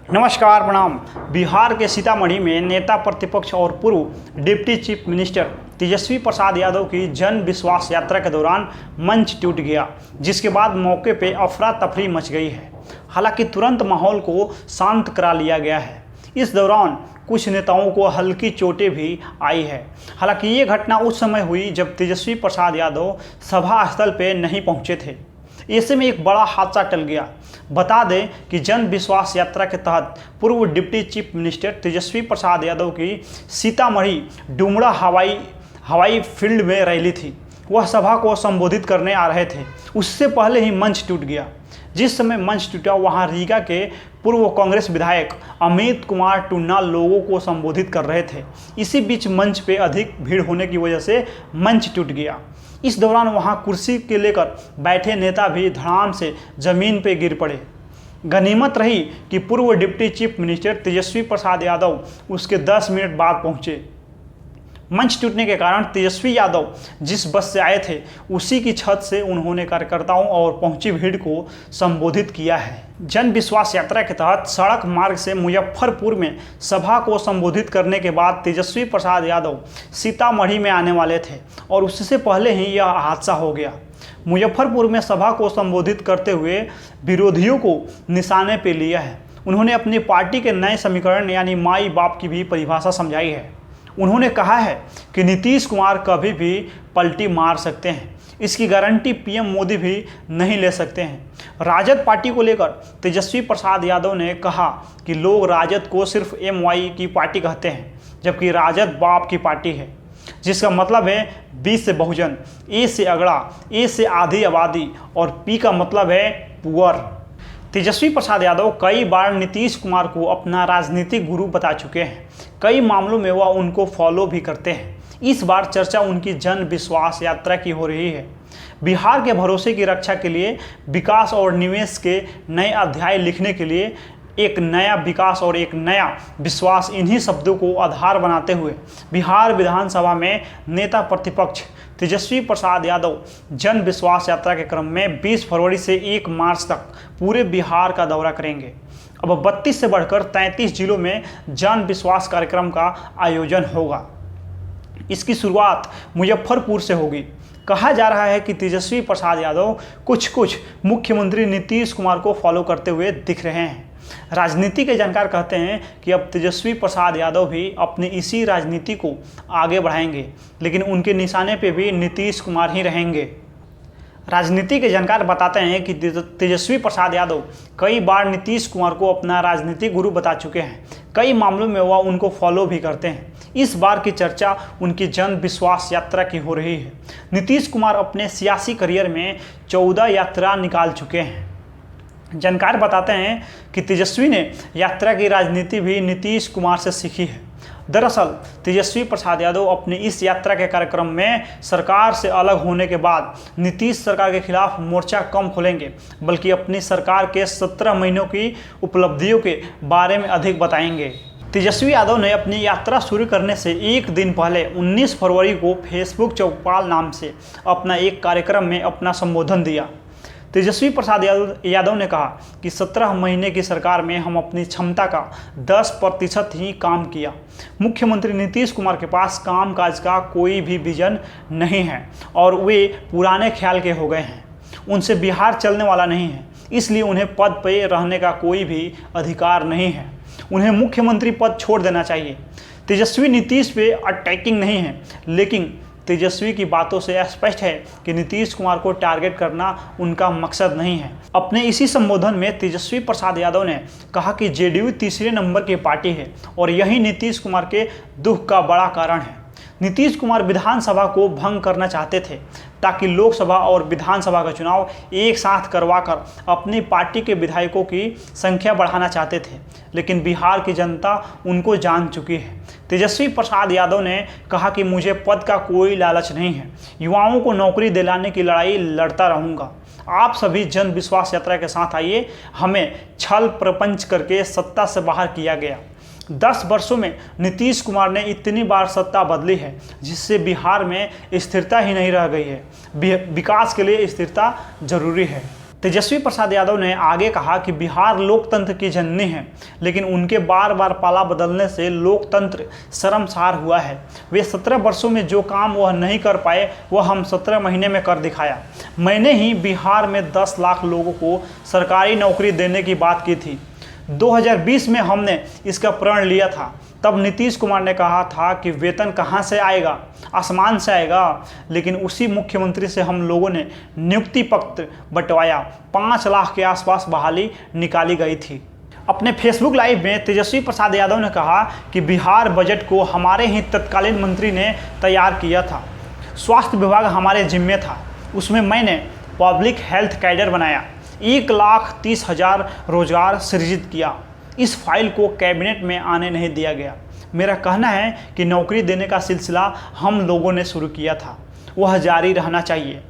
नमस्कार प्रणाम। बिहार के सीतामढ़ी में नेता प्रतिपक्ष और पूर्व deputy chief minister Tejashwi Prasad Yadav की जन विश्वास यात्रा के दौरान मंच टूट गया, जिसके बाद मौके पर अफरा तफरी मच गई है। हालांकि तुरंत माहौल को शांत करा लिया गया है। इस दौरान कुछ नेताओं को हल्की चोटें भी आई है। हालांकि ये घटना उस समय हुई जब तेजस्वी प्रसाद यादव सभा स्थल पर नहीं पहुंचे थे। ऐसे में एक बड़ा हादसा टल गया। बता दें कि जन विश्वास यात्रा के तहत पूर्व deputy chief minister Tejashwi Prasad Yadav की सीतामढ़ी डुमरा हवाई फील्ड में रैली थी। वह सभा को संबोधित करने आ रहे थे। उससे पहले ही मंच टूट गया। जिस समय मंच टूटा, वहां रीगा के पूर्व कांग्रेस विधायक अमित कुमार टुन्ना लोगों को संबोधित कर रहे थे। इसी बीच मंच पे अधिक भीड़ होने की वजह से मंच टूट गया। इस दौरान वहां कुर्सी के लेकर बैठे नेता भी धड़ाम से जमीन पर गिर पड़े। गनीमत रही कि पूर्व deputy chief minister Tejashwi Prasad Yadav उसके 10 मिनट बाद पहुंचे। मंच टूटने के कारण तेजस्वी यादव जिस बस से आए थे उसी की छत से उन्होंने कार्यकर्ताओं और पहुंची भीड़ को संबोधित किया है। जन विश्वास यात्रा के तहत सड़क मार्ग से मुजफ्फरपुर में सभा को संबोधित करने के बाद तेजस्वी प्रसाद यादव सीतामढ़ी में आने वाले थे और उससे पहले ही यह हादसा हो गया। मुजफ्फरपुर में सभा को संबोधित करते हुए विरोधियों को निशाने पर लिया है। उन्होंने अपनी पार्टी के नए समीकरण यानी माई बाप की भी परिभाषा समझाई है। उन्होंने कहा है कि नीतीश कुमार कभी भी पलटी मार सकते हैं। इसकी गारंटी पीएम मोदी भी नहीं ले सकते हैं। राजद पार्टी को लेकर तेजस्वी प्रसाद यादव ने कहा कि लोग राजद को सिर्फ एमवाई की पार्टी कहते हैं, जबकि राजद बाप की पार्टी है, जिसका मतलब है बी से बहुजन, ए से अगड़ा, ए से आधी आबादी और पी का मतलब है पुअर। तेजस्वी प्रसाद यादव कई बार नीतीश कुमार को अपना राजनीतिक गुरु बता चुके हैं। कई मामलों में वह उनको फॉलो भी करते हैं। इस बार चर्चा उनकी जन विश्वास यात्रा की हो रही है। बिहार के भरोसे की रक्षा के लिए, विकास और निवेश के नए अध्याय लिखने के लिए एक नया विकास और एक नया विश्वास, इन्हीं शब्दों को आधार बनाते हुए बिहार विधानसभा में नेता प्रतिपक्ष तेजस्वी प्रसाद यादव जन विश्वास यात्रा के क्रम में 20 फरवरी से 1 मार्च तक पूरे बिहार का दौरा करेंगे। अब 32 से बढ़कर 33 जिलों में जन विश्वास कार्यक्रम का आयोजन होगा। इसकी शुरुआत मुजफ्फरपुर से होगी। कहा जा रहा है कि तेजस्वी प्रसाद यादव कुछ मुख्यमंत्री नीतीश कुमार को फॉलो करते हुए दिख रहे हैं। राजनीति के जानकार कहते हैं कि अब तेजस्वी प्रसाद यादव भी अपनी इसी राजनीति को आगे बढ़ाएंगे, लेकिन उनके निशाने पे भी नीतीश कुमार ही रहेंगे। राजनीति के जानकार बताते हैं कि तेजस्वी प्रसाद यादव कई बार नीतीश कुमार को अपना राजनीतिक गुरु बता चुके हैं। कई मामलों में वह उनको फॉलो भी करते हैं। इस बार की चर्चा उनकी जन विश्वास यात्रा की हो रही है। नीतीश कुमार अपने सियासी करियर में 14 यात्रा निकाल चुके हैं। जानकार बताते हैं कि तेजस्वी ने यात्रा की राजनीति भी नीतीश कुमार से सीखी है। दरअसल तेजस्वी प्रसाद यादव अपनी इस यात्रा के कार्यक्रम में सरकार से अलग होने के बाद नीतीश सरकार के खिलाफ मोर्चा कम खोलेंगे, बल्कि अपनी सरकार के 17 महीनों की उपलब्धियों के बारे में अधिक बताएंगे। तेजस्वी यादव ने अपनी यात्रा शुरू करने से एक दिन पहले 19 फरवरी को फेसबुक चौपाल नाम से अपना एक कार्यक्रम में अपना संबोधन दिया। तेजस्वी प्रसाद यादव ने कहा कि 17 महीने की सरकार में हम अपनी क्षमता का 10% ही काम किया। मुख्यमंत्री नीतीश कुमार के पास कामकाज का कोई भी विजन नहीं है और वे पुराने ख्याल के हो गए हैं। उनसे बिहार चलने वाला नहीं है, इसलिए उन्हें पद पर रहने का कोई भी अधिकार नहीं है। उन्हें मुख्यमंत्री पद छोड़ देना चाहिए। तेजस्वी नीतीश पे अटैकिंग नहीं है, लेकिन तेजस्वी की बातों से स्पष्ट है कि नीतीश कुमार को टारगेट करना उनका मकसद नहीं है। अपने इसी संबोधन में तेजस्वी प्रसाद यादव ने कहा कि जेडीयू तीसरे नंबर की पार्टी है और यही नीतीश कुमार के दुख का बड़ा कारण है। नीतीश कुमार विधानसभा को भंग करना चाहते थे ताकि लोकसभा और विधानसभा का चुनाव एक साथ करवाकर अपनी पार्टी के विधायकों की संख्या बढ़ाना चाहते थे, लेकिन बिहार की जनता उनको जान चुकी है। तेजस्वी प्रसाद यादव ने कहा कि मुझे पद का कोई लालच नहीं है, युवाओं को नौकरी दिलाने की लड़ाई लड़ता रहूँगा। आप सभी जन विश्वास यात्रा के साथ आइए। हमें छल प्रपंच करके सत्ता से बाहर किया गया। 10 वर्षों में नीतीश कुमार ने इतनी बार सत्ता बदली है, जिससे बिहार में स्थिरता ही नहीं रह गई है। विकास के लिए स्थिरता जरूरी है। तेजस्वी प्रसाद यादव ने आगे कहा कि बिहार लोकतंत्र की जननी है, लेकिन उनके बार बार पाला बदलने से लोकतंत्र शर्मसार हुआ है। वे 17 वर्षों में जो काम वह नहीं कर पाए वह हम 17 महीने में कर दिखाया। मैंने ही बिहार में 10 लाख लोगों को सरकारी नौकरी देने की बात की थी। 2020 में हमने इसका प्रण लिया था। तब नीतीश कुमार ने कहा था कि वेतन कहाँ से आएगा, आसमान से आएगा, लेकिन उसी मुख्यमंत्री से हम लोगों ने नियुक्ति पत्र बंटवाया। 5 लाख के आसपास बहाली निकाली गई थी। अपने फेसबुक लाइव में तेजस्वी प्रसाद यादव ने कहा कि बिहार बजट को हमारे ही तत्कालीन मंत्री ने तैयार किया था। स्वास्थ्य विभाग हमारे जिम्मे था, उसमें मैंने पब्लिक हेल्थ कैडर बनाया, 1,30,000 रोजगार सृजित किया। इस फाइल को कैबिनेट में आने नहीं दिया गया। मेरा कहना है कि नौकरी देने का सिलसिला हम लोगों ने शुरू किया था, वह जारी रहना चाहिए।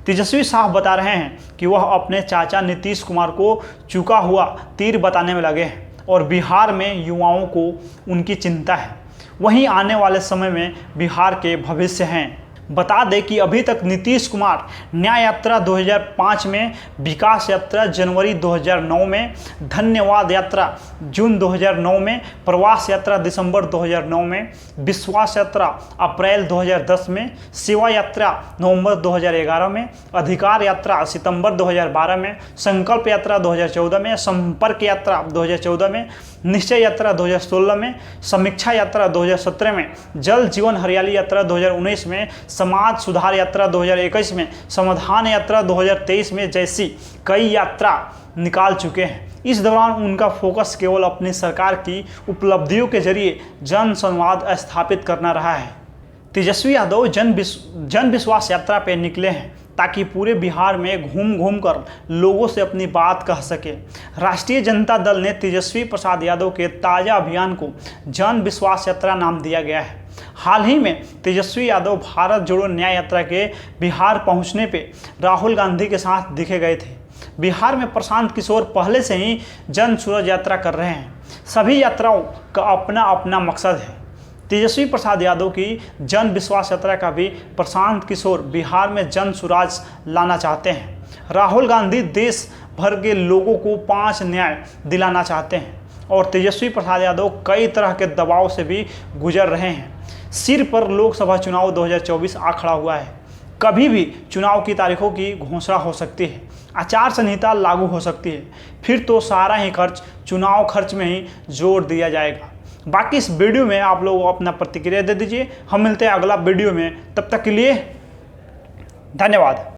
तेजस्वी साहब बता रहे हैं कि वह अपने चाचा नीतीश कुमार को चुका हुआ तीर बताने में लगे हैं और बिहार में युवाओं को उनकी चिंता है। वहीं आने वाले समय में बिहार के भविष्य हैं। बता दें कि अभी तक नीतीश कुमार न्याय यात्रा 2005 में, विकास यात्रा जनवरी 2009 में, धन्यवाद यात्रा जून 2009 में, प्रवास यात्रा दिसंबर 2009 में, विश्वास यात्रा अप्रैल 2010 में, सेवा यात्रा नवंबर 2011 में, अधिकार यात्रा सितंबर 2012 में, संकल्प यात्रा 2014 में, संपर्क यात्रा 2014 में, निश्चय यात्रा 2016 में, समीक्षा यात्रा 2017 में, जल जीवन हरियाली यात्रा 2019 में, समाज सुधार यात्रा 2021 में, समाधान यात्रा 2023 में जैसी कई यात्रा निकाल चुके हैं। इस दौरान उनका फोकस केवल अपनी सरकार की उपलब्धियों के जरिए जन संवाद स्थापित करना रहा है। तेजस्वी यादव जन विश्वास यात्रा पर निकले हैं ताकि पूरे बिहार में घूम घूम कर लोगों से अपनी बात कह सके। राष्ट्रीय जनता दल ने तेजस्वी प्रसाद यादव के ताज़ा अभियान को जन विश्वास यात्रा नाम दिया गया है। हाल ही में तेजस्वी यादव भारत जोड़ो न्याय यात्रा के बिहार पहुंचने पे राहुल गांधी के साथ दिखे गए थे। बिहार में प्रशांत किशोर पहले से ही जन सूरज यात्रा कर रहे हैं। सभी यात्राओं का अपना अपना मकसद है। तेजस्वी प्रसाद यादव की जन विश्वास यात्रा का भी प्रशांत किशोर बिहार में जन स्वराज लाना चाहते हैं। राहुल गांधी देश भर के लोगों को 5 न्याय दिलाना चाहते हैं और तेजस्वी प्रसाद यादव कई तरह के दबाव से भी गुजर रहे हैं। सिर पर लोकसभा चुनाव 2024 आ खड़ा हुआ है। कभी भी चुनाव की तारीखों की घोषणा हो सकती है, आचार संहिता लागू हो सकती है, फिर तो सारा ही खर्च चुनाव खर्च में ही जोड़ दिया जाएगा। बाकी इस वीडियो में आप लोग अपना प्रतिक्रिया दे दीजिए। हम मिलते हैं अगला वीडियो में, तब तक के लिए धन्यवाद।